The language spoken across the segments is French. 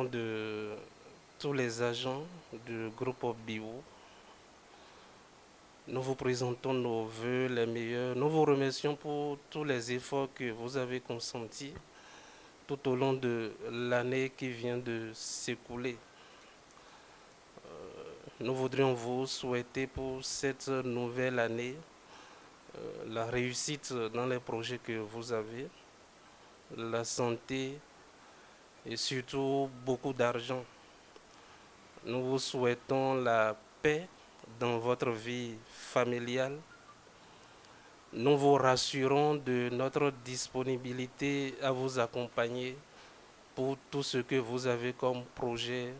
de tous les agents du groupe BIO, nous vous présentons nos voeux les meilleurs. Nous vous remercions pour tous les efforts que vous avez consentis tout au long de l'année qui vient de s'écouler. Nous voudrions vous souhaiter pour cette nouvelle année la réussite dans les projets que vous avez, la santé et surtout beaucoup d'argent. Nous vous souhaitons la paix dans votre vie familiale. Nous vous rassurons de notre disponibilité à vous accompagner pour tout ce que vous avez comme projet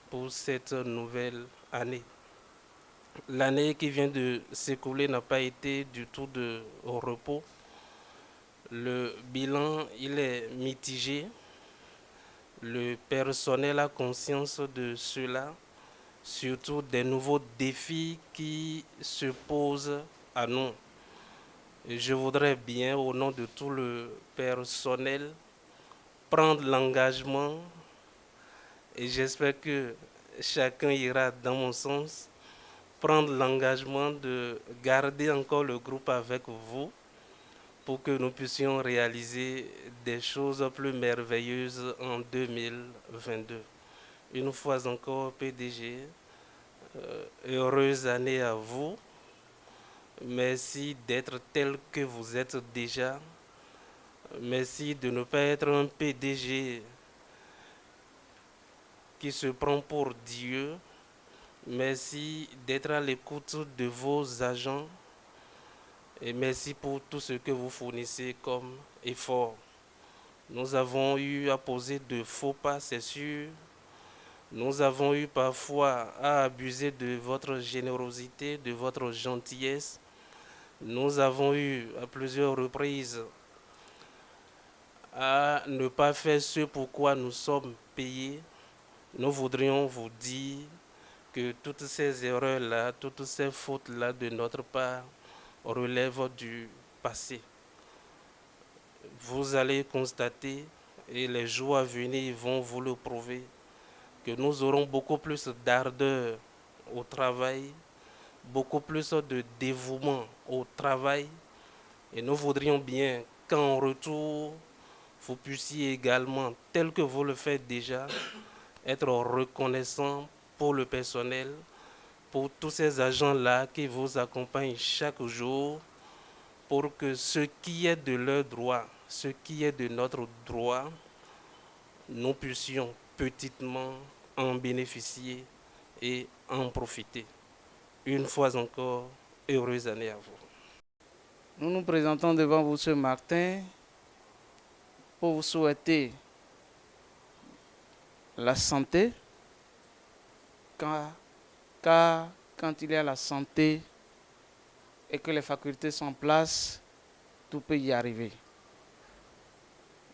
pour cette nouvelle année. L'année qui vient de s'écouler n'a pas été du tout au repos. Le bilan, il est mitigé. Le personnel a conscience de cela, surtout des nouveaux défis qui se posent à nous. Et je voudrais bien, au nom de tout le personnel, prendre l'engagement, et j'espère que chacun ira dans mon sens, prendre l'engagement de garder encore le groupe avec vous pour que nous puissions réaliser des choses plus merveilleuses en 2022. Une fois encore, PDG, heureuse année à vous. Merci d'être tel que vous êtes déjà. Merci de ne pas être un PDG qui se prend pour Dieu. Merci d'être à l'écoute de vos agents. Et merci pour tout ce que vous fournissez comme effort. Nous avons eu à poser de faux pas, c'est sûr. Nous avons eu parfois à abuser de votre générosité, de votre gentillesse. Nous avons eu à plusieurs reprises à ne pas faire ce pourquoi nous sommes payés. Nous voudrions vous dire que toutes ces erreurs-là, toutes ces fautes-là de notre part relèvent du passé. Vous allez constater, et les jours à venir vont vous le prouver, que nous aurons beaucoup plus d'ardeur au travail, beaucoup plus de dévouement au travail, et nous voudrions bien qu'en retour, vous puissiez également, tel que vous le faites déjà, être reconnaissant pour le personnel, pour tous ces agents-là qui vous accompagnent chaque jour, pour que ce qui est de leur droit, ce qui est de notre droit, nous puissions petitement en bénéficier et en profiter. Une fois encore, heureuse année à vous. Nous nous présentons devant vous ce matin pour vous souhaiter la santé, car quand il y a la santé et que les facultés sont en place, tout peut y arriver.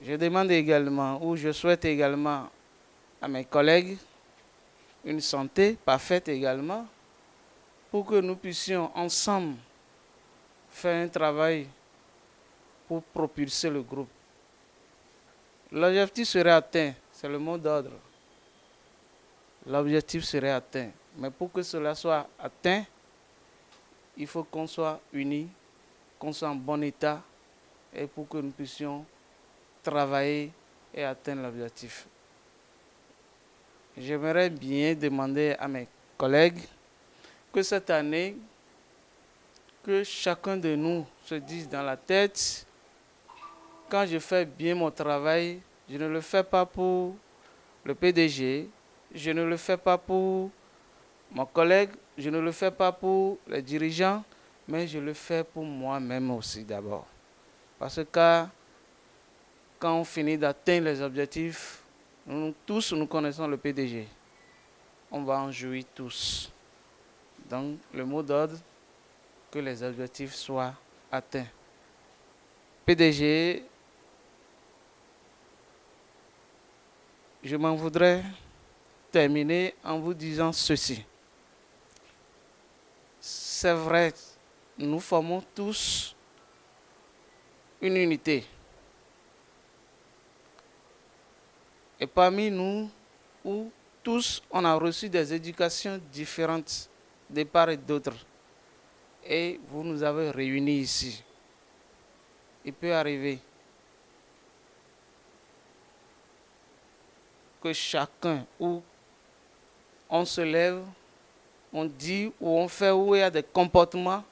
Je demande également, ou je souhaite également à mes collègues une santé parfaite également, pour que nous puissions ensemble faire un travail pour propulser le groupe. L'objectif serait atteint, c'est le mot d'ordre. L'objectif serait atteint. Mais pour que cela soit atteint, il faut qu'on soit unis, qu'on soit en bon état, et pour que nous puissions travailler et atteindre l'objectif. J'aimerais bien demander à mes collègues que cette année, que chacun de nous se dise dans la tête, quand je fais bien mon travail, je ne le fais pas pour le PDG, je ne le fais pas pour mon collègue, je ne le fais pas pour les dirigeants, mais je le fais pour moi-même aussi d'abord. Parce que quand on finit d'atteindre les objectifs, nous tous nous connaissons le PDG. On va en jouir tous. Donc le mot d'ordre, que les objectifs soient atteints. PDG, je m'en voudrais terminer en vous disant ceci. C'est vrai, nous formons tous une unité. Et parmi nous, où tous on a reçu des éducations différentes de part et d'autre. Et vous nous avez réunis ici. Il peut arriver que chacun, où on se lève, on dit ou on fait, où il y a des comportements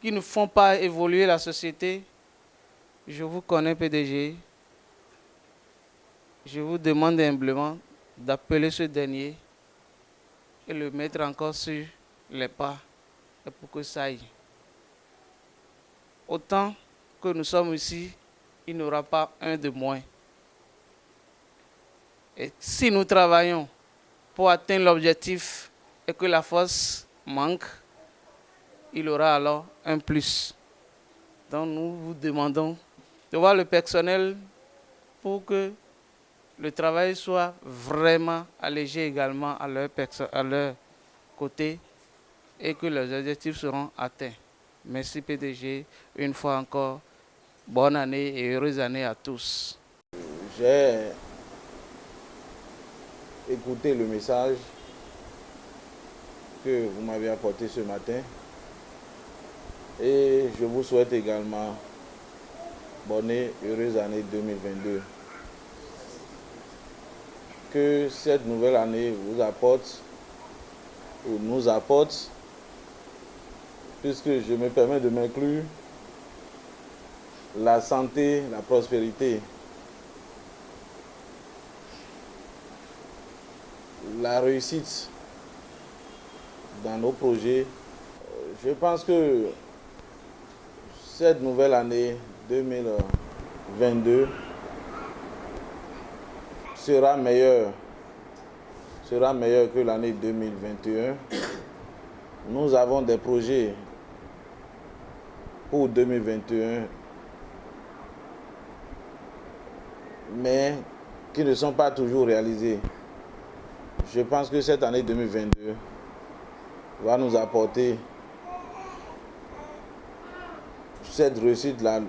qui ne font pas évoluer la société. Je vous connais, PDG. Je vous demande humblement d'appeler ce dernier et le mettre encore sur les pas et pour que ça aille. Autant que nous sommes ici, il n'y aura pas un de moins. Et si nous travaillons pour atteindre l'objectif et que la force manque, il y aura alors un plus. Donc nous vous demandons de voir le personnel pour que le travail soit vraiment allégé également à leur côté et que les objectifs seront atteints. Merci PDG, une fois encore, bonne année et heureuse année à tous. J'ai écouté le message que vous m'avez apporté ce matin et je vous souhaite également bonne et heureuse année 2022. Que cette nouvelle année vous apporte ou nous apporte, puisque je me permets de m'inclure, la santé, la prospérité, la réussite dans nos projets. Je pense que cette nouvelle année 2022 sera meilleure que l'année 2021. Nous avons des projets pour 2021, mais qui ne sont pas toujours réalisés. Je pense que cette année 2022 va nous apporter cette réussite-là.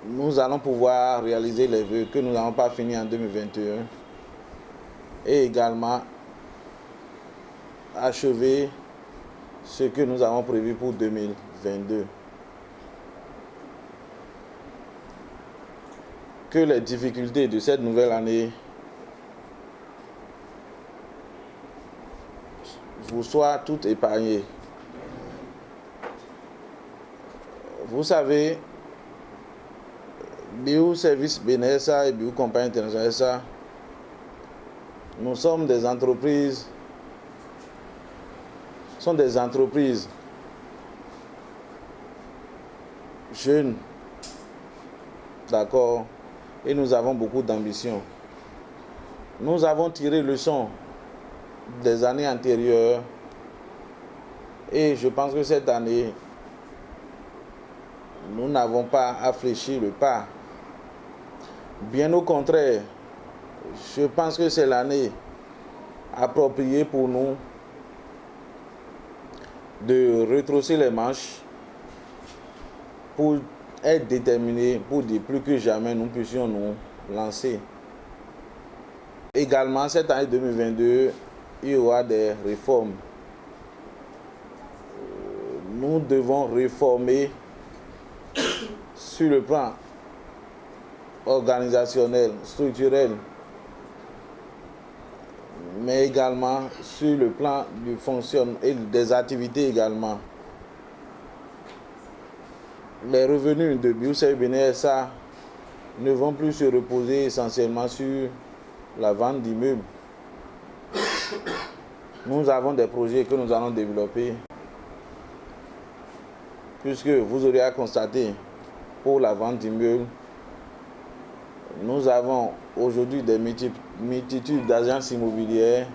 Nous allons pouvoir réaliser les vœux que nous n'avons pas finis en 2021 et également achever ce que nous avons prévu pour 2022. Que les difficultés de cette nouvelle année vous soient toutes épargnées. Vous savez, Bio Service BNSA et Bio Compagnie Internationale SA, nous sommes des entreprises, jeunes, d'accord, et nous avons beaucoup d'ambition. Nous avons tiré leçon des années antérieures et je pense que cette année, nous n'avons pas à fléchir le pas. Bien au contraire, je pense que c'est l'année appropriée pour nous de retrousser les manches pour être déterminés, pour dire plus que jamais nous puissions nous lancer. Également, cette année 2022, il y aura des réformes. Nous devons réformer sur le plan organisationnel, structurel, mais également sur le plan du fonctionnement et des activités également. Les revenus de Bio-Service BNSA ne vont plus se reposer essentiellement sur la vente d'immeubles. Nous avons des projets que nous allons développer, puisque vous aurez à constater, pour la vente d'immeubles, nous avons aujourd'hui des multitudes d'agences immobilières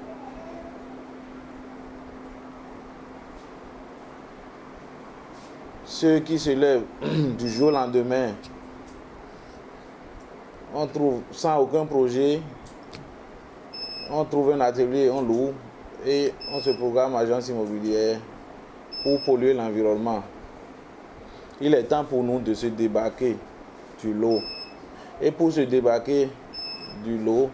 ceux qui se lèvent du jour au lendemain, on trouve sans aucun projet, on trouve un atelier, on loue et on se programme agence immobilière pour polluer l'environnement. Il est temps pour nous de se débarquer du lot. Et pour se débarquer du lot,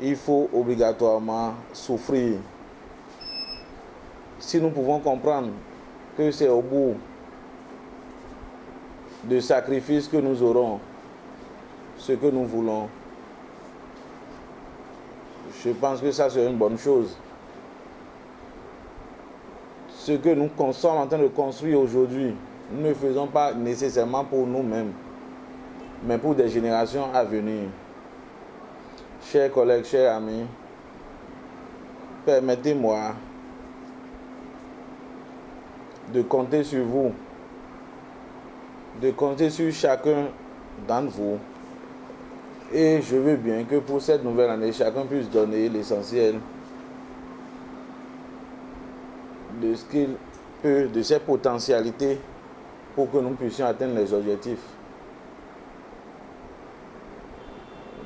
il faut obligatoirement souffrir. Si nous pouvons comprendre que c'est au bout de sacrifices que nous aurons ce que nous voulons, je pense que ça c'est une bonne chose. Ce que nous sommes en train de construire aujourd'hui, nous ne le faisons pas nécessairement pour nous-mêmes, mais pour des générations à venir. Chers collègues, chers amis, permettez-moi de compter sur vous, de compter sur chacun d'entre vous. Et je veux bien que pour cette nouvelle année, chacun puisse donner l'essentiel de ce qu'il peut, de ses potentialités, pour que nous puissions atteindre les objectifs.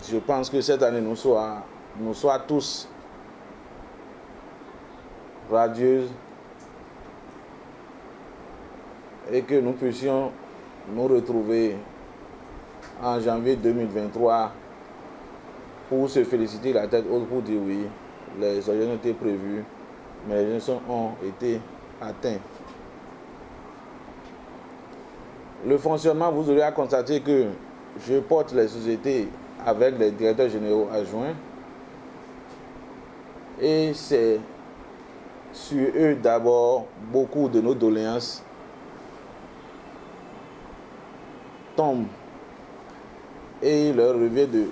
Je pense que cette année nous soit tous radieuses et que nous puissions nous retrouver en janvier 2023 pour se féliciter la tête haute, pour dire oui, les objectifs étaient prévus, mais les objectifs ont été atteints. Le fonctionnement, vous aurez à constater que je porte les sociétés avec les directeurs généraux adjoints et c'est sur eux d'abord beaucoup de nos doléances tombent et il leur revient de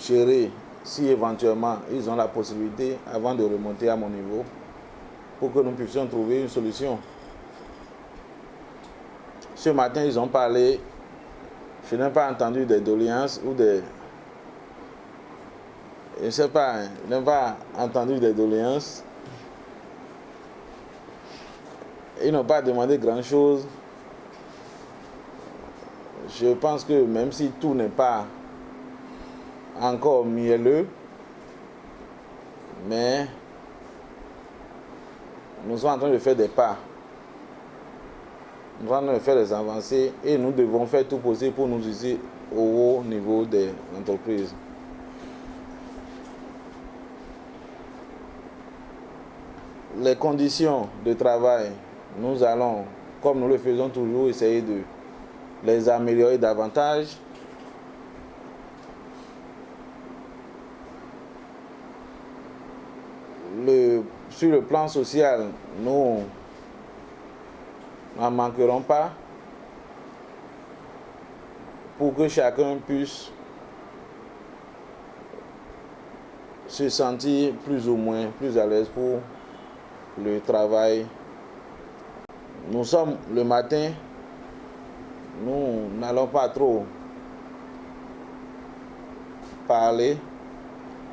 gérer si éventuellement ils ont la possibilité avant de remonter à mon niveau pour que nous puissions trouver une solution. Ce matin, ils ont parlé, je n'ai pas entendu des doléances ou des... Je ne sais pas, je n'ai pas entendu des doléances. Ils n'ont pas demandé grand-chose. Je pense que même si tout n'est pas encore mielleux, mais nous sommes en train de faire des pas. Nous allons faire des avancées et nous devons faire tout possible pour nous utiliser au haut niveau des entreprises. Les conditions de travail, nous allons, comme nous le faisons toujours, essayer de les améliorer davantage. Sur le plan social, nous n'en manquerons pas pour que chacun puisse se sentir plus ou moins plus à l'aise pour le travail. Nous sommes le matin, nous n'allons pas trop parler,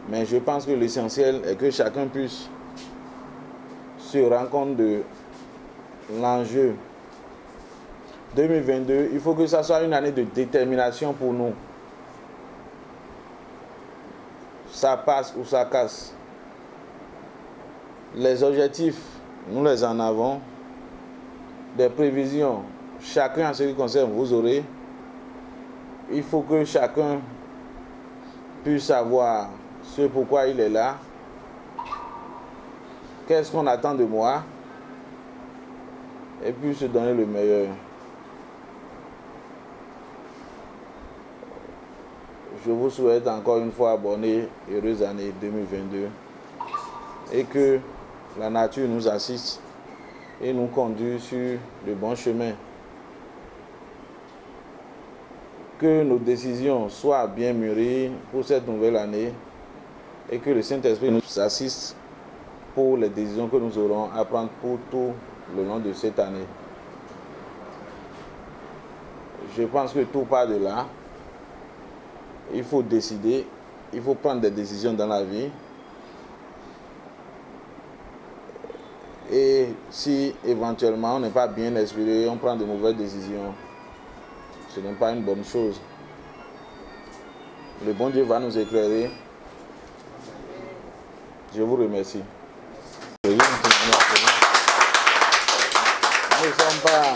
mais je pense que l'essentiel est que chacun puisse se rendre compte de l'enjeu. 2022, il faut que ça soit une année de détermination pour nous. Ça passe ou ça casse. Les objectifs, nous les en avons. Des prévisions, chacun en ce qui concerne, vous aurez. Il faut que chacun puisse savoir ce pourquoi il est là. Qu'est-ce qu'on attend de moi? Et puis se donner le meilleur. Je vous souhaite encore une fois bonne et heureuse année 2022 et que la nature nous assiste et nous conduise sur le bon chemin. Que nos décisions soient bien mûries pour cette nouvelle année et que le Saint-Esprit nous assiste pour les décisions que nous aurons à prendre pour tout le long de cette année. Je pense que tout part de là. Il faut décider, il faut prendre des décisions dans la vie. Et si éventuellement on n'est pas bien inspiré, on prend de mauvaises décisions, ce n'est pas une bonne chose. Le bon Dieu va nous éclairer. Je vous remercie. Nous ne sommes pas